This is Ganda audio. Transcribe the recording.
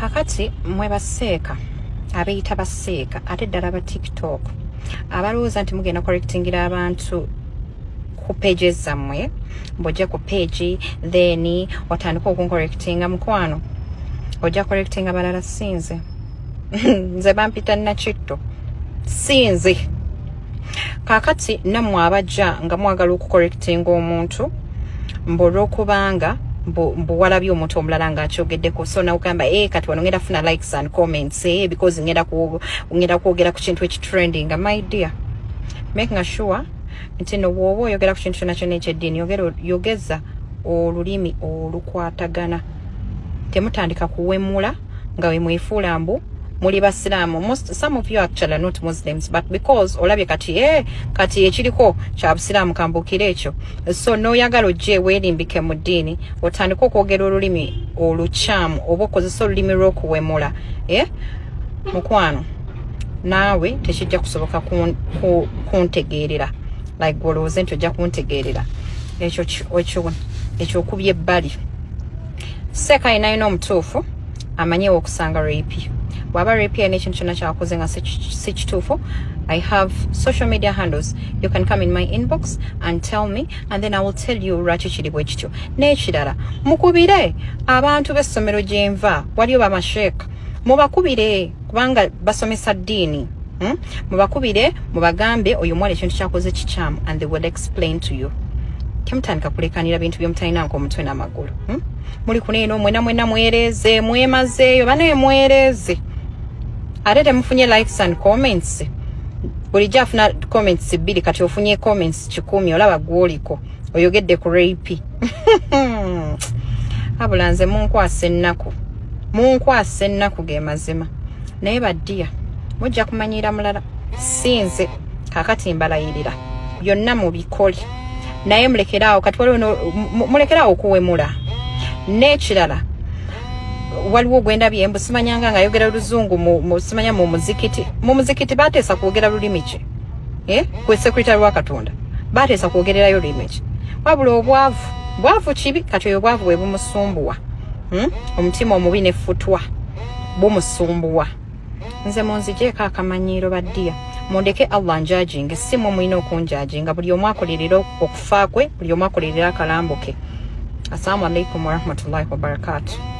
kakati mwe baseeka abeeyita baseeka ate ddala ba TikTok abalowooza nti mugenda correctingira abantu ku pages zammwe mbojja ku page then watandika okuncorrectinga mukwano ojja correctinga balala sinze nze bampita nakitto sinze kakati nammwe abajja nga mwagala okucorrectinga omuntu mb'olwokubanga mbuwalabye omuntu omulala ng'akyogeddeko so nawugamba kati wano ngenda funa likes and comments because ngenda kwogera ku kintu ekitrending my dear making sure nti no bw'oba oyogera ku kintu kyonna kyonna ekyeddiini yogeza olulimi olukwatagana temutandika kuwemula nga we mwefuula mbu muli basiraamu. Some of you actually are not Muslims, but because olabye kati ekiriko kya busiraamu kambukira ekyo so n'oyagala ojje weerimbike mu ddiini otandika okwogera olulimi olukyamu oba okozesa olulimi lw'okuwemula mukwano naawe tekijja kusoboka kuntegeerera like gwolowooze nti ojja kuntegeerera ekyo okubya ebbali seeka yinaayina omutuufu amanyewo okusanga rape bwaba rape n'ekintu kyonna kyakoze nga si kituufu. I have social media handles. You can come in my inbox and tell me, and then I will tell you lwaki kiri bwe kityo. N'ekirala mukubire abantu b'essomero gye nva waliyo bamasheeka mubakubire kubanga basomesa ddiini mubakubire mubagambe oyo mwali ekintu kyakoze kikyamu and they will explain to you. Temutandika kulekanira bintu by'omutalinako omutwe n'amagulu muli kuneeno mwena mwereeze mwemazeeyo banaye mwereeze ate temufunye likes and comments bulijjo afuna comments 2 kati ofunye comments 100 olaba gw'oliko oyogedde ku rape abula nze munkwasa ennaku ge mazima naye baddiya mujja kumanyira mulala sinze kakati mbalayirira byonna mubikole naye mulekeraawo kati mulekeraawo okuwemula. N'ekirala waliwo gwendabye mbu simanyanga ng'ayogera oluzungu simanya mu muzikiti bateesa kwogera lulimi ki kwe sekretary wa Katonda bateesa kwogererayo lulimi ki wabula obwavu kibi kati oyo obwavu bwe bumusumbuwa omutima omubi n'effutwa bumusumbuwa. Nze munzigyeko akamanyiiro baddiya mundeke Allah njajinge si mwe mulina okunjajinga buli omu akolerera okufa kwe buli omu akolerera akalambo ke. Assalamu alaikum warahmatullahi wabarakatuh.